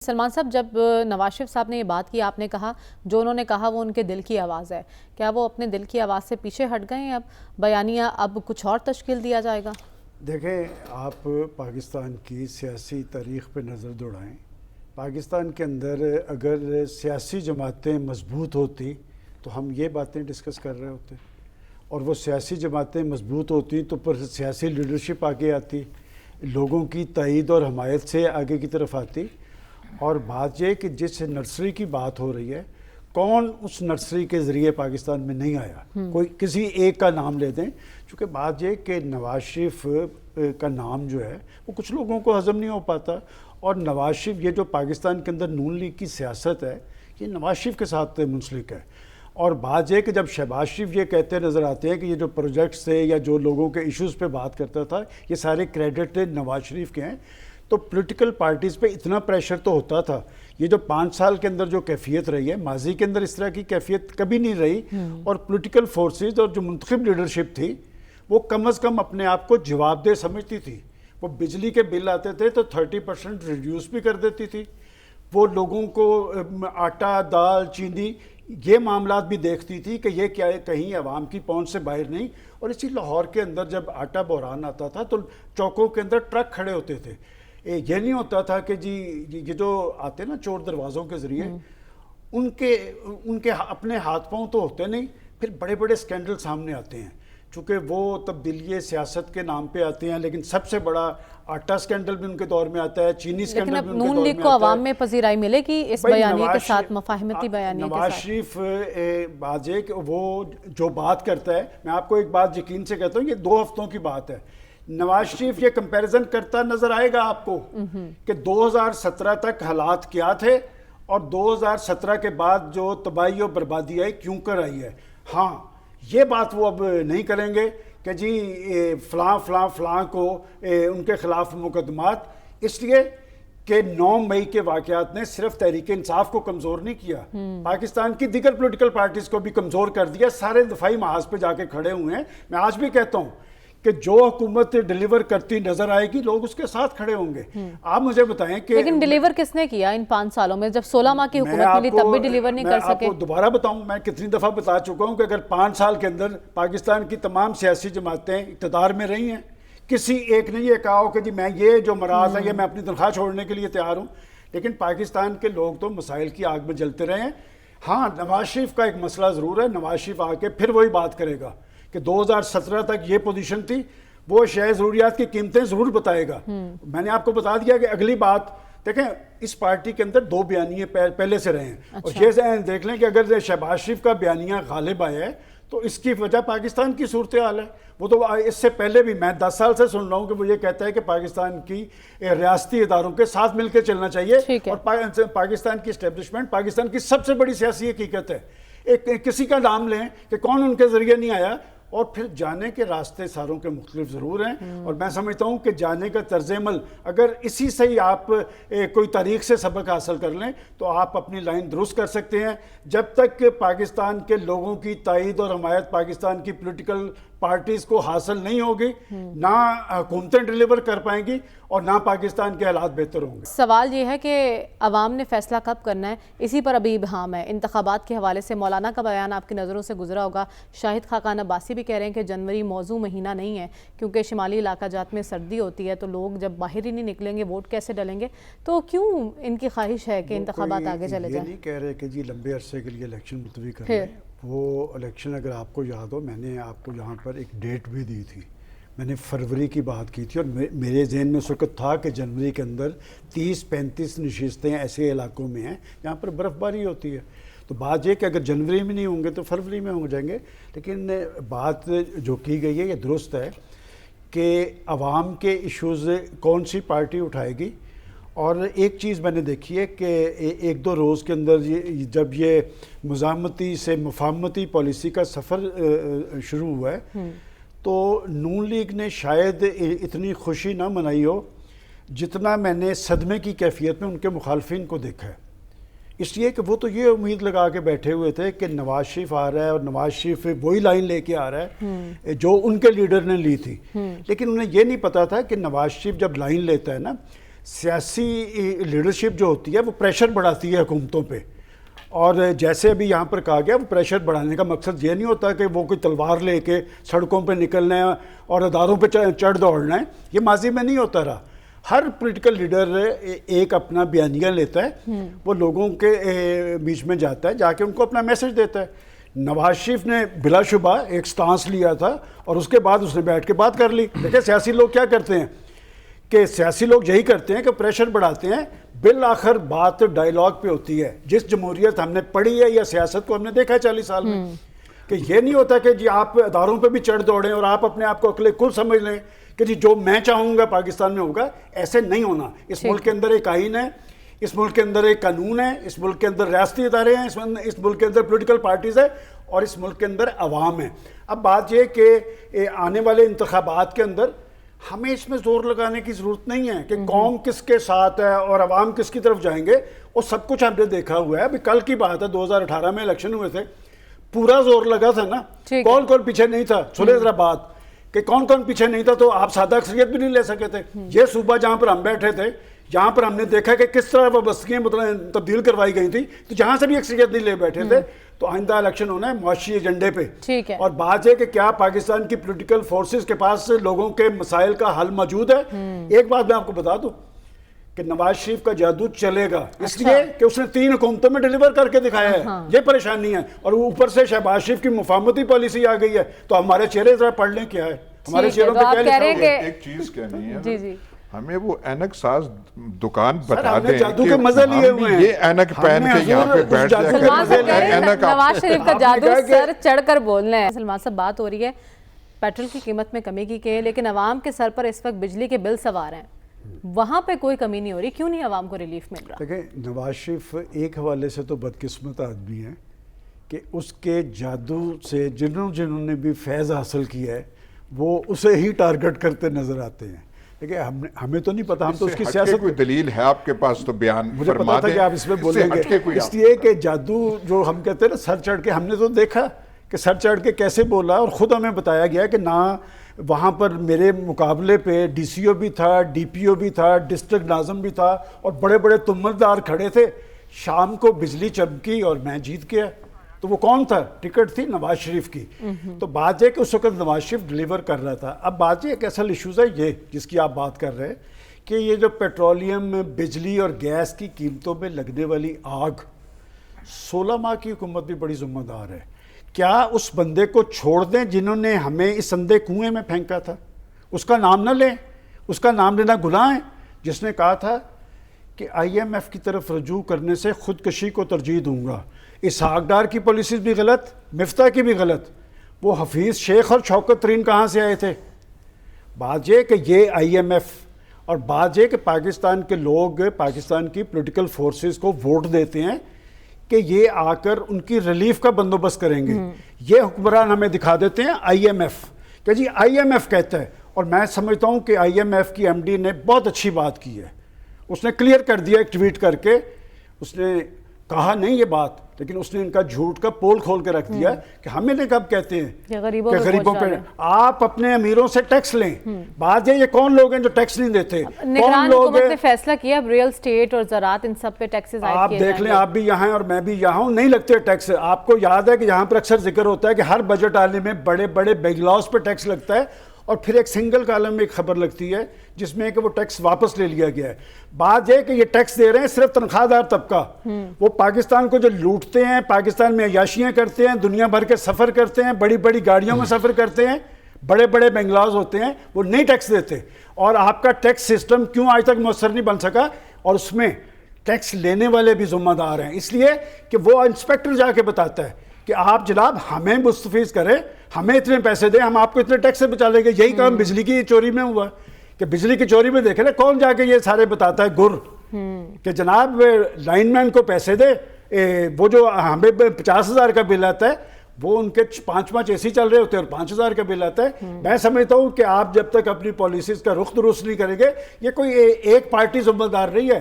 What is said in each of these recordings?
سلمان صاحب، جب نواز شریف صاحب نے یہ بات کی، آپ نے کہا جو انہوں نے کہا وہ ان کے دل کی آواز ہے، کیا وہ اپنے دل کی آواز سے پیچھے ہٹ گئے ہیں؟ اب بیانیہ اب کچھ اور تشکیل دیا جائے گا؟ دیکھیں، آپ پاکستان کی سیاسی تاریخ پہ نظر دوڑائیں۔ پاکستان کے اندر اگر سیاسی جماعتیں مضبوط ہوتی تو ہم یہ باتیں ڈسکس کر رہے ہوتے، اور وہ سیاسی جماعتیں مضبوط ہوتی تو پر سیاسی لیڈرشپ آگے آتی، لوگوں کی تائید اور حمایت سے آگے کی طرف آتی۔ اور بات یہ کہ جس نرسری کی بات ہو رہی ہے، کون اس نرسری کے ذریعے پاکستان میں نہیں آیا؟ کوئی کسی ایک کا نام لے دیں، چونکہ بات یہ کہ نواز شریف کا نام جو ہے وہ کچھ لوگوں کو ہضم نہیں ہو پاتا، اور نواز شریف یہ جو پاکستان کے اندر نون لیگ کی سیاست ہے یہ نواز شریف کے ساتھ منسلک ہے۔ اور بات یہ کہ جب شہباز شریف یہ کہتے نظر آتے ہیں کہ یہ جو پروجیکٹس تھے یا جو لوگوں کے ایشوز پہ بات کرتا تھا یہ سارے کریڈٹ نواز شریف کے ہیں، تو پولیٹیکل پارٹیز پہ اتنا پریشر تو ہوتا تھا۔ یہ جو 5 سال کے اندر جو کیفیت رہی ہے، ماضی کے اندر اس طرح کی کیفیت کبھی نہیں رہی، اور پولیٹیکل فورسز اور جو منتخب لیڈرشپ تھی وہ کم از کم اپنے آپ کو جواب دہ سمجھتی تھی۔ وہ بجلی کے بل آتے تھے تو 30% ریڈیوس بھی کر دیتی تھی، وہ لوگوں کو آٹا، دال، چینی یہ معاملات بھی دیکھتی تھی کہ یہ کیا ہے، کہیں عوام کی پہنچ سے باہر نہیں۔ اور اسی لاہور کے اندر جب آٹا بحران آتا تھا تو چوکوں کے اندر ٹرک کھڑے ہوتے تھے۔ یہ نہیں ہوتا تھا کہ جی یہ جو آتے نا چور دروازوں کے ذریعے، ان کے اپنے ہاتھ پاؤں تو ہوتے نہیں، پھر بڑے بڑے سکینڈل سامنے آتے ہیں، چونکہ وہ تبدیلی سیاست کے نام پہ آتے ہیں۔ لیکن سب سے بڑا آٹا سکینڈل بھی ان کے دور میں آتا ہے، چینی سکینڈل بھی ان کے دور میں آتا ہے۔ نون لیگ کو عوام میں پذیرائی ملے گی اس بیانیے کے ساتھ، مفاہمتی بیانیے کے ساتھ؟ نواز شریف بات یہ کہ وہ جو بات کرتا ہے، میں آپ کو ایک بات یقین سے کہتا ہوں، یہ 2 ہفتوں کی بات ہے۔ نواز شریف یہ کمپیریزن کرتا نظر آئے گا آپ کو کہ 2017 تک حالات کیا تھے اور 2017 کے بعد جو تباہی و بربادی آئی کیوں کر آئی ہے۔ ہاں، یہ بات وہ اب نہیں کریں گے کہ جی فلاں فلاں فلاں کو ان کے خلاف مقدمات، اس لیے کہ 9 مئی کے واقعات نے صرف تحریک انصاف کو کمزور نہیں کیا، پاکستان کی دیگر پولیٹیکل پارٹیز کو بھی کمزور کر دیا۔ سارے دفاعی محاذ پہ جا کے کھڑے ہوئے ہیں۔ میں آج بھی کہتا ہوں کہ جو حکومت ڈیلیور کرتی نظر آئے گی لوگ اس کے ساتھ کھڑے ہوں گے۔ آپ مجھے بتائیں کہ لیکن ڈیلیور کس نے کیا ان 5 سالوں میں؟ جب 16 ماہ کی حکومت ملی تب بھی ڈیلیور نہیں کر سکے۔ میں آپ کو دوبارہ بتاؤں، میں کتنی دفعہ بتا چکا ہوں کہ اگر 5 سال کے اندر پاکستان کی تمام سیاسی جماعتیں اقتدار میں رہی ہیں، کسی ایک نے یہ کہا ہو کہ جی میں یہ جو مراز ہے یہ میں اپنی تنخواہ چھوڑنے کے لیے تیار ہوں، لیکن پاکستان کے لوگ تو مسائل کی آگ میں جلتے رہے ہیں۔ ہاں، نواز شریف کا ایک مسئلہ ضرور ہے، نواز شریف آ کے پھر وہی بات کرے گا کہ 2017 تک یہ پوزیشن تھی، وہ اشیاء ضروریات کی قیمتیں ضرور بتائے گا۔ میں نے آپ کو بتا دیا کہ اگلی بات دیکھیں، اس پارٹی کے اندر 2 بیانیے پہلے سے رہے ہیں، اور یہ دیکھ لیں کہ اگر شہباز شریف کا بیانیہ غالب آیا ہے تو اس کی وجہ پاکستان کی صورتحال ہے۔ وہ تو اس سے پہلے بھی میں 10 سال سے سن رہا ہوں کہ وہ یہ کہتا ہے کہ پاکستان کی ریاستی اداروں کے ساتھ مل کے چلنا چاہیے، اور پاکستان کی اسٹیبلشمنٹ پاکستان کی سب سے بڑی سیاسی حقیقت ہے۔ کسی کا نام لیں کہ کون ان کے ذریعے نہیں آیا، اور پھر جانے کے راستے ساروں کے مختلف ضرور ہیں، اور میں سمجھتا ہوں کہ جانے کا طرز عمل اگر اسی سے ہی آپ کوئی تاریخ سے سبق حاصل کر لیں تو آپ اپنی لائن درست کر سکتے ہیں۔ جب تک پاکستان کے لوگوں کی تائید اور حمایت پاکستان کی پولیٹیکل پارٹیز کو حاصل نہیں ہوگی، نہ حکومتیں ڈیلیور کر پائیں گی اور نہ پاکستان کے حالات بہتر ہوں گے۔ سوال یہ ہے کہ عوام نے فیصلہ کب کرنا ہے، اسی پر ابھی ابہام ہے۔ انتخابات کے حوالے سے مولانا کا بیان آپ کی نظروں سے گزرا ہوگا، شاہد خاقان عباسی بھی کہہ رہے ہیں کہ جنوری موزوں مہینہ نہیں ہے، کیونکہ شمالی علاقہ جات میں سردی ہوتی ہے تو لوگ جب باہر ہی نہیں نکلیں گے ووٹ کیسے ڈلیں گے؟ تو کیوں ان کی خواہش ہے کہ انتخابات آگے چلے جائیں؟ یہ نہیں کہہ رہے کہ جی لمبے عرصے کے لیے الیکشن ملتوی کر لیں۔ وہ الیکشن اگر آپ کو یاد ہو، میں نے آپ کو یہاں پر ایک ڈیٹ بھی دی تھی، میں نے فروری کی بات کی تھی، اور میرے ذہن میں اس وقت تھا کہ جنوری کے اندر 30-35 نشستیں ایسے علاقوں میں ہیں جہاں پر برف باری ہوتی ہے۔ تو بات یہ کہ اگر جنوری میں نہیں ہوں گے تو فروری میں ہو جائیں گے۔ لیکن بات جو کی گئی ہے یہ درست ہے کہ عوام کے ایشوز کون سی پارٹی اٹھائے گی۔ اور ایک چیز میں نے دیکھی ہے کہ 1-2 روز کے اندر جب یہ مزاحمتی سے مفاہمتی پالیسی کا سفر شروع ہوا ہے تو نون لیگ نے شاید اتنی خوشی نہ منائی ہو جتنا میں نے صدمے کی کیفیت میں ان کے مخالفین کو دیکھا ہے۔ اس لیے کہ وہ تو یہ امید لگا کے بیٹھے ہوئے تھے کہ نواز شریف آ رہا ہے اور نواز شریف وہی لائن لے کے آ رہا ہے جو ان کے لیڈر نے لی تھی، لیکن انہیں یہ نہیں پتا تھا کہ نواز شریف جب لائن لیتا ہے نا، سیاسی لیڈرشپ جو ہوتی ہے وہ پریشر بڑھاتی ہے حکومتوں پہ، اور جیسے ابھی یہاں پر کہا گیا وہ پریشر بڑھانے کا مقصد یہ نہیں ہوتا کہ وہ کوئی تلوار لے کے سڑکوں پہ نکلنا ہے اور اداروں پہ چڑھ دوڑنا ہے. یہ ماضی میں نہیں ہوتا رہا. ہر پولیٹیکل لیڈر ایک اپنا بیانیہ لیتا ہے، وہ لوگوں کے بیچ میں جاتا ہے، جا کے ان کو اپنا میسج دیتا ہے. نواز شریف نے بلا شبہ ایک سٹانس لیا تھا اور اس کے بعد اس نے بیٹھ کے بات کر لی. دیکھیں سیاسی لوگ کیا کرتے ہیں کہ سیاسی لوگ یہی کرتے ہیں کہ پریشر بڑھاتے ہیں، بالآخر بات ڈائیلاگ پہ ہوتی ہے. جس جمہوریت ہم نے پڑھی ہے یا سیاست کو ہم نے دیکھا ہے 40 سال میں، کہ یہ نہیں ہوتا کہ جی آپ اداروں پہ بھی چڑھ دوڑیں اور آپ اپنے آپ کو عقل کل سمجھ لیں کہ جی جو میں چاہوں گا پاکستان میں ہوگا. ایسے نہیں ہونا. اس ملک کے اندر ایک آئین ہے، اس ملک کے اندر ایک قانون ہے، اس ملک کے اندر ریاستی ادارے ہیں، اس ملک کے اندر پولیٹیکل پارٹیز ہیں، اور اس ملک کے اندر عوام ہیں. اب بات یہ کہ آنے والے انتخابات کے اندر ہمیں اس میں زور لگانے کی ضرورت نہیں ہے کہ قوم کس کے ساتھ ہے اور عوام کس کی طرف جائیں گے. وہ سب کچھ ہم نے دیکھا ہوا ہے. ابھی کل کی بات ہے، 2018 میں الیکشن ہوئے تھے، پورا زور لگا تھا نا. کون کون پیچھے نہیں تھا؟ سنیں ذرا بات کہ کون کون پیچھے نہیں تھا. تو آپ سادہ اکثریت بھی نہیں لے سکے تھے. یہ صوبہ جہاں پر ہم بیٹھے تھے، جہاں پر ہم نے دیکھا کہ کس طرح وابستگیاں تبدیل کروائی گئی تھی، تو جہاں سے بھی اکثریت نہیں لے بیٹھے تھے. تو آئندہ الیکشن ہونا ہے معاشی ایجنڈے پہ. اور بات ہے کہ کیا پاکستان کی پولیٹیکل فورسز کے پاس لوگوں کے مسائل کا حل موجود ہے. ایک بات میں آپ کو بتا دوں کہ نواز شریف کا جادو چلے گا، اس لیے کہ اس نے 3 حکومتوں میں ڈیلیور کر کے دکھایا ہے. یہ پریشانی ہے. اور اوپر سے شہباز شریف کی مفاہمتی پالیسی آ گئی ہے. تو ہمارے چہرے ذرا پڑھ لیں کیا ہے، ہمارے چہروں پہ کیا لکھا ہوا ہے. ایک چیز کہنی ہے، ہمیں وہ اینک ساز دکان بتا ہم نے دیں جادو کے مزے لیے ہوئے ہیں. یہ اینک پہن کے یہاں پہ بیٹھ جائے نواز شریف کا جادو سر چڑھ کر بولنا ہے. سلمان صاحب بات ہو رہی ہے پیٹرول کی قیمت میں کمی کی کہ لیکن عوام کے سر پر اس وقت بجلی کے بل سوار ہیں، وہاں پہ کوئی کمی نہیں ہو رہی. کیوں نہیں عوام کو ریلیف مل رہا؟ دیکھیں نواز شریف ایک حوالے سے تو بدقسمت آدمی ہے کہ اس کے جادو سے جنہوں نے بھی فیض حاصل کیا ہے وہ اسے ہی ٹارگٹ کرتے نظر آتے ہیں. دیکھیں ہمیں تو نہیں پتا، ہم تو اس کی سیاست. کوئی دلیل ہے آپ کے پاس تو بیان مجھے پتا تھا کہ آپ اس میں بولیں گے. اس لیے کہ جادو جو ہم کہتے ہیں نا سر چڑھ کے، ہم نے تو دیکھا کہ سر چڑھ کے کیسے بولا. اور خود ہمیں بتایا گیا کہ نہ وہاں پر میرے مقابلے پہ ڈی سی او بھی تھا، ڈی پی او بھی تھا، ڈسٹرکٹ ناظم بھی تھا، اور بڑے بڑے تملدار کھڑے تھے. شام کو بجلی چمکی اور میں جیت گیا. تو وہ کون تھا؟ ٹکٹ تھی نواز شریف کی. تو بات یہ کہ اس وقت نواز شریف ڈلیور کر رہا تھا. اب بات یہ ایک اصل ایشوز ہے یہ جس کی آپ بات کر رہے ہیں کہ یہ جو پیٹرولیم، بجلی اور گیس کی قیمتوں میں لگنے والی آگ، 16 ماہ کی حکومت بھی بڑی ذمہ دار ہے. کیا اس بندے کو چھوڑ دیں جنہوں نے ہمیں اس اندھے کنویں میں پھینکا تھا؟ اس کا نام نہ لیں، اس کا نام لینا گناہ ہے. جس نے کہا تھا کہ آئی ایم ایف کی طرف رجوع کرنے سے خودکشی کو ترجیح دوں گا. اسحاق ڈار کی پالیسیز بھی غلط، مفتاح کی بھی غلط. وہ حفیظ شیخ اور شوکت ترین کہاں سے آئے تھے؟ بات یہ کہ یہ آئی ایم ایف، اور بات یہ کہ پاکستان کے لوگ پاکستان کی پولیٹیکل فورسز کو ووٹ دیتے ہیں کہ یہ آ کر ان کی ریلیف کا بندوبست کریں گے. یہ حکمران ہمیں دکھا دیتے ہیں آئی ایم ایف کہ جی آئی ایم ایف کہتا ہے. اور میں سمجھتا ہوں کہ آئی ایم ایف کی ایم ڈی نے بہت اچھی بات کی ہے. اس نے کلیئر کر دیا ایک ٹویٹ کر کے. اس نے کہا نہیں یہ بات، لیکن اس نے ان کا جھوٹ کا پول کھول کے رکھ دیا کہ ہمیں نے کب کہتے ہیں کہ غریبوں پہ آپ اپنے امیروں سے ٹیکس لیں. بات یہ کون لوگ ہیں جو ٹیکس نہیں دیتے؟ نگران حکومت نے فیصلہ کیا اب ریل اسٹیٹ اور زراعت ان سب پہ ٹیکسز عائد آپ دیکھ لیں. آپ بھی یہاں ہیں اور میں بھی یہاں ہوں، نہیں لگتے ٹیکس. آپ کو یاد ہے کہ یہاں پر اکثر ذکر ہوتا ہے کہ ہر بجٹ آنے میں بڑے بڑے بینگلاؤز پہ ٹیکس لگتا ہے، اور پھر ایک سنگل کالم میں ایک خبر لگتی ہے جس میں کہ وہ ٹیکس واپس لے لیا گیا ہے. بات یہ کہ یہ ٹیکس دے رہے ہیں صرف تنخواہ دار طبقہ. وہ پاکستان کو جو لوٹتے ہیں، پاکستان میں عیاشیاں کرتے ہیں، دنیا بھر کے سفر کرتے ہیں، بڑی بڑی گاڑیوں میں سفر کرتے ہیں، بڑے بڑے بنگلاز ہوتے ہیں، وہ نہیں ٹیکس دیتے. اور آپ کا ٹیکس سسٹم کیوں آج تک مؤثر نہیں بن سکا؟ اور اس میں ٹیکس لینے والے بھی ذمہ دار ہیں، اس لیے کہ وہ انسپیکٹر جا کے بتاتا ہے کہ آپ جناب ہمیں مستفیض کریں، ہمیں اتنے پیسے دیں، ہم آپ کو اتنے ٹیکس سے بچا لیں گے. یہی کام بجلی کی چوری میں ہوا کہ بجلی کی چوری میں دیکھیں نا کون جا کے یہ سارے بتاتا ہے گر کہ جناب لائن مین کو پیسے دے. وہ جو ہمیں 50,000 کا بل آتا ہے وہ ان کے 5 اے سی چل رہے ہوتے ہیں اور 5,000 کا بل آتا ہے. میں سمجھتا ہوں کہ آپ جب تک اپنی پالیسیز کا رخ درست نہیں کریں گے، یہ کوئی ایک پارٹی ذمہ دار رہی ہے.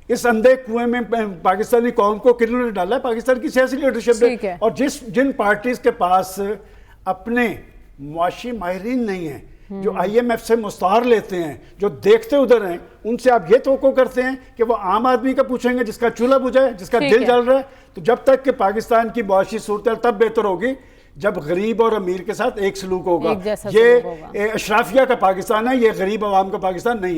اس اندھے کنویں میں پاکستانی قوم کو کنہوں نے ڈالا ہے؟ پاکستان کی سیاسی لیڈرشپ نے. اور جن پارٹیز کے پاس اپنے معاشی ماہرین نہیں ہیں، جو آئی ایم ایف سے مستعار لیتے ہیں، جو دیکھتے ادھر ہیں، ان سے آپ یہ توقع کرتے ہیں کہ وہ عام آدمی کا پوچھیں گے جس کا چولہا بجھائے، جس کا دل جل رہا ہے؟ تو جب تک کہ پاکستان کی معاشی صورتحال تب بہتر ہوگی جب غریب اور امیر کے ساتھ ایک سلوک ہوگا. یہ اشرافیہ کا پاکستان ہے، یہ غریب عوام کا پاکستان نہیں ہے.